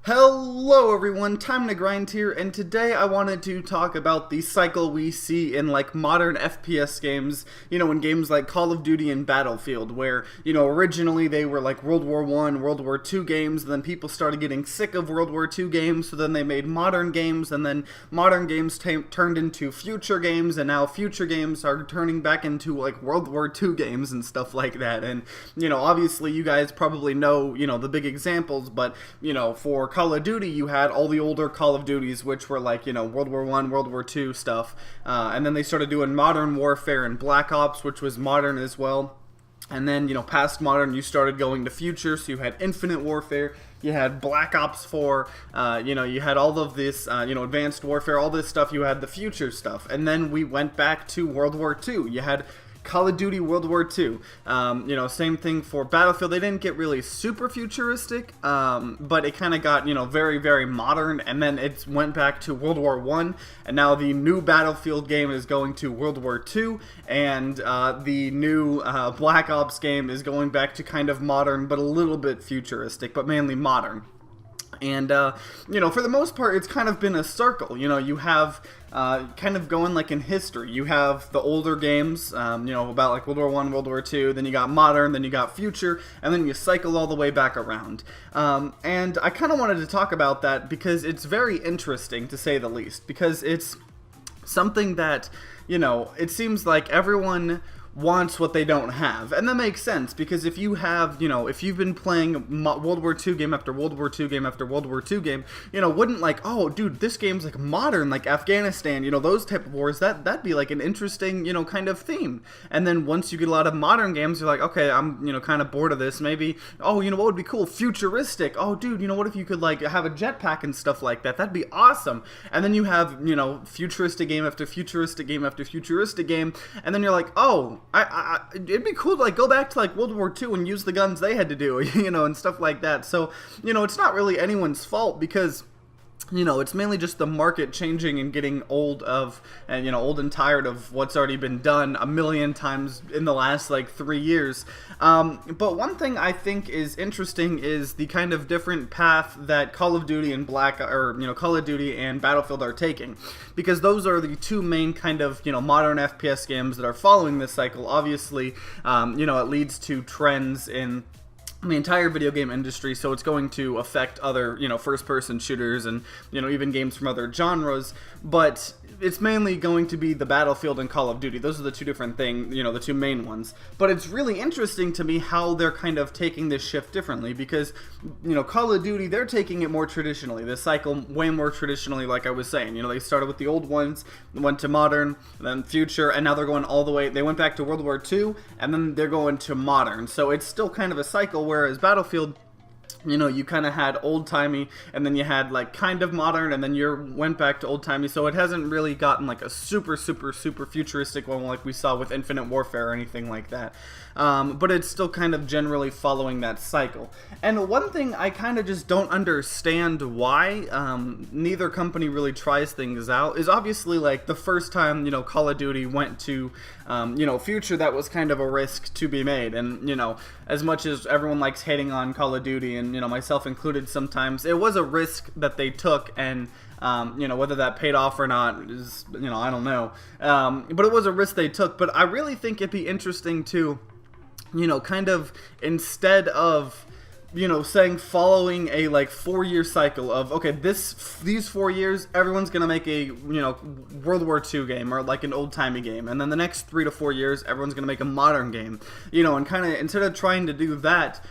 Hello everyone, Time to Grind here, and today I wanted to talk about the cycle we see in like modern FPS games, in games like Call of Duty and Battlefield, where, originally they were like World War I, World War II games, and then people started getting sick of World War II games, so then they made modern games, and then modern games turned into future games, and now future games are turning back into like World War II games and stuff like that, and, obviously you guys probably know, the big examples, but, for Call of Duty, you had all the older Call of Duties, which were like, World War I, World War II stuff. And then they started doing Modern Warfare and Black Ops, which was modern as well. And then, past modern, you started going to future, so you had Infinite Warfare, you had Black Ops 4, you had all of this, Advanced Warfare, all this stuff, you had the future stuff. And then we went back to World War II. You had Call of Duty World War II. Same thing for Battlefield. They didn't get really super futuristic, but it kind of got, very, very modern, and then it went back to World War I, and now the new Battlefield game is going to World War II, and the new Black Ops game is going back to kind of modern, but a little bit futuristic, but mainly modern. And, for the most part, it's kind of been a circle. You have kind of going like in history. You have the older games, about like World War I, World War II, then you got modern, then you got future, and then you cycle all the way back around. And I kind of wanted to talk about that because it's very interesting, to say the least, because it's something that, it seems like everyone wants what they don't have, and that makes sense, because if you have, if you've been playing World War II game after World War II game after World War II game, wouldn't like, oh dude, this game's like modern, like Afghanistan, those type of wars, that'd be like an interesting, kind of theme. And then once you get a lot of modern games, you're like, okay, I'm, kind of bored of this, maybe, oh, what would be cool, futuristic, oh dude, what if you could like have a jetpack and stuff like that, that'd be awesome. And then you have, futuristic game after futuristic game after futuristic game, and then you're like, oh, it'd be cool to like go back to like World War II and use the guns they had to do, and stuff like that. So, it's not really anyone's fault, because it's mainly just the market changing and getting old and tired of what's already been done a million times in the last like 3 years. But one thing I think is interesting is the kind of different path that Call of Duty and Call of Duty and Battlefield are taking, because those are the two main kind of modern FPS games that are following this cycle. Obviously, it leads to trends in the entire video game industry, so it's going to affect other, first-person shooters and, even games from other genres, but it's mainly going to be the Battlefield and Call of Duty. Those are the two different things, the two main ones. But it's really interesting to me how they're kind of taking this shift differently, because, Call of Duty, they're taking it more traditionally, this cycle way more traditionally, like I was saying. They started with the old ones, went to modern, then future, and now they're going all the way, they went back to World War II, and then they're going to modern. So it's still kind of a cycle, whereas Battlefield, you kind of had old-timey, and then you had, like, kind of modern, and then you went back to old-timey, so it hasn't really gotten, like, a super futuristic one like we saw with Infinite Warfare or anything like that. But it's still kind of generally following that cycle. And one thing I kind of just don't understand why neither company really tries things out is obviously, like, the first time, Call of Duty went to, future, that was kind of a risk to be made. And, as much as everyone likes hating on Call of Duty, and, myself included sometimes, it was a risk that they took, and whether that paid off or not is, I don't know. But it was a risk they took. But I really think it'd be interesting to, kind of, instead of, saying following a like 4-year cycle of, okay, these 4 years, everyone's gonna make a, World War II game or like an old-timey game, and then the next 3 to 4 years, everyone's gonna make a modern game, and kind of, instead of trying to do that,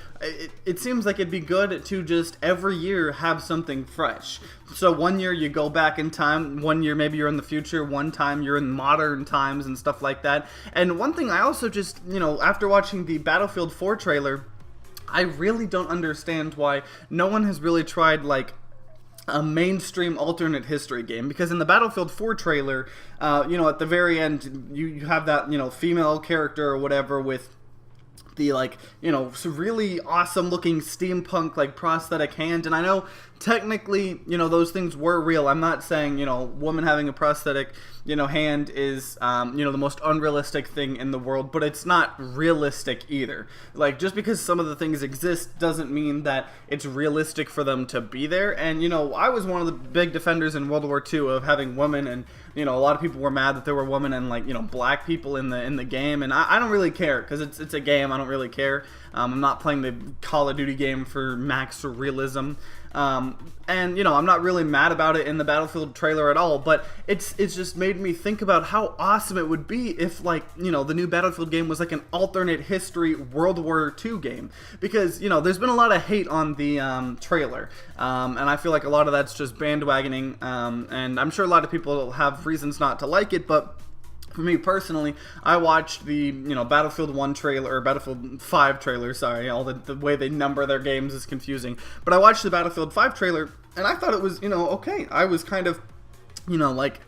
it seems like it'd be good to just every year have something fresh. So 1 year you go back in time, 1 year maybe you're in the future, one time you're in modern times and stuff like that. And one thing I also just, after watching the Battlefield 4 trailer, I really don't understand why no one has really tried like a mainstream alternate history game, because in the Battlefield 4 trailer, at the very end, you have that, female character or whatever with the like, you know, really awesome looking steampunk like prosthetic hand. And I know technically, you know, those things were real. I'm not saying, you know, woman having a prosthetic, you know, hand is, you know, the most unrealistic thing in the world, but it's not realistic either. Like, just because some of the things exist doesn't mean that it's realistic for them to be there. And, you know, I was one of the big defenders in World War II of having women, and, you know, a lot of people were mad that there were women and, like, you know, black people in the game, and I don't really care, because it's a game. I don't really care. I'm not playing the Call of Duty game for max realism. And, you know, I'm not really mad about it in the Battlefield trailer at all, but it's just made me think about how awesome it would be if, like, you know, the new Battlefield game was like an alternate history World War II game. Because, you know, there's been a lot of hate on the trailer, and I feel like a lot of that's just bandwagoning, and I'm sure a lot of people have reasons not to like it, but for me personally, I watched the, you know, Battlefield 1 trailer, or Battlefield 5 trailer, sorry, all the way they number their games is confusing, but I watched the Battlefield 5 trailer, and I thought it was, you know, okay. I was kind of, you know, like,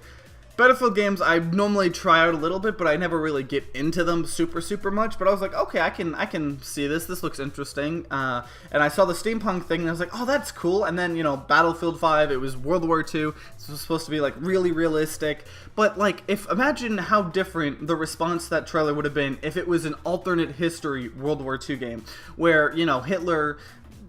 Battlefield games I normally try out a little bit, but I never really get into them super much. But I was like, okay, I can see this. This looks interesting. And I saw the steampunk thing, and I was like, oh, that's cool. And then, you know, Battlefield 5, it was World War II. It was supposed to be like really realistic. But like, imagine how different the response to that trailer would have been if it was an alternate history World War II game, where, you know, Hitler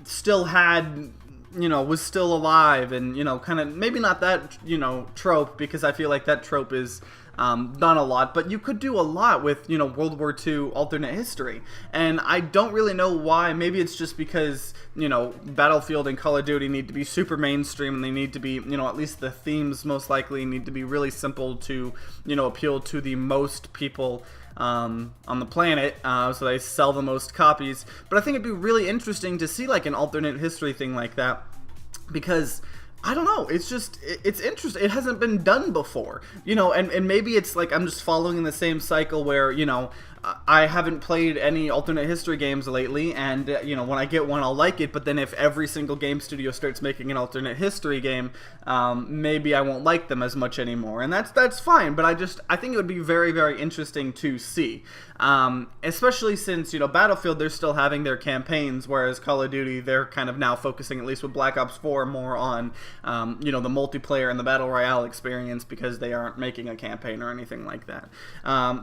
still had, you know, was still alive, and, you know, kind of, maybe not that, you know, trope, because I feel like that trope is done a lot, but you could do a lot with, you know, World War II alternate history. And I don't really know why. Maybe it's just because, you know, Battlefield and Call of Duty need to be super mainstream, and they need to be, you know, at least the themes most likely need to be really simple to, you know, appeal to the most people on the planet, so they sell the most copies. But I think it'd be really interesting to see like an alternate history thing like that, because I don't know, it's just, it's interesting. It hasn't been done before, you know, and maybe it's like I'm just following in the same cycle where, you know, I haven't played any alternate history games lately, and, you know, when I get one, I'll like it, but then if every single game studio starts making an alternate history game, maybe I won't like them as much anymore, and that's fine, but I think it would be very interesting to see, especially since, you know, Battlefield, they're still having their campaigns, whereas Call of Duty, they're kind of now focusing, at least with Black Ops 4, more on, you know, the multiplayer and the Battle Royale experience, because they aren't making a campaign or anything like that.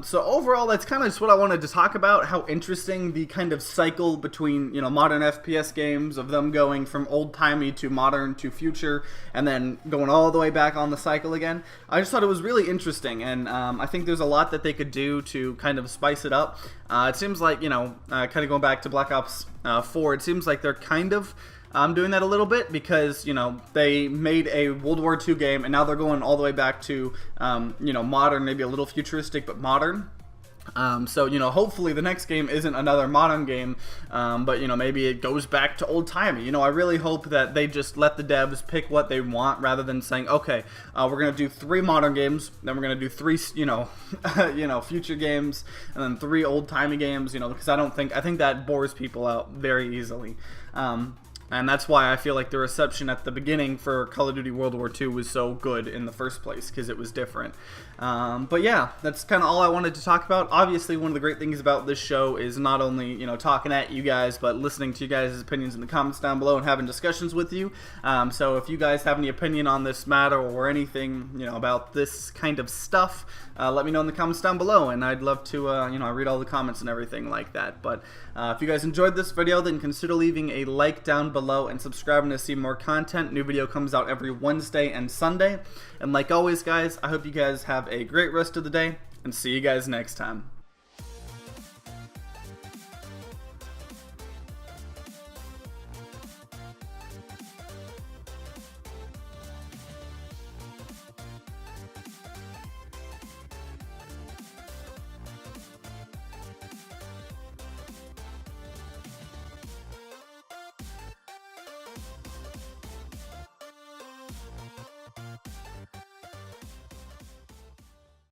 So overall, that's kind of just what I wanted to talk about, how interesting the kind of cycle between, you know, modern FPS games, of them going from old-timey to modern to future, and then going all the way back on the cycle again. I just thought it was really interesting, and I think there's a lot that they could do to kind of spice it up. It seems like, you know, kind of going back to Black Ops 4, it seems like they're kind of doing that a little bit, because, you know, they made a World War II game, and now they're going all the way back to, you know, modern, maybe a little futuristic, but modern. So, you know, hopefully the next game isn't another modern game, but, you know, maybe it goes back to old-timey. You know, I really hope that they just let the devs pick what they want, rather than saying, okay, we're going to do 3 modern games, then we're going to do 3, you know, you know, future games, and then 3 old-timey games, you know, because I think that bores people out very easily. And that's why I feel like the reception at the beginning for Call of Duty World War II was so good in the first place, because it was different. But yeah, that's kind of all I wanted to talk about. Obviously, one of the great things about this show is not only, you know, talking at you guys, but listening to you guys' opinions in the comments down below and having discussions with you. So if you guys have any opinion on this matter, or anything, you know, about this kind of stuff, let me know in the comments down below, and I'd love to, you know, I read all the comments and everything like that. But if you guys enjoyed this video, then consider leaving a like down below and subscribing to see more content. New video comes out every Wednesday and Sunday. And like always, guys, I hope you guys have a great rest of the day, and see you guys next time.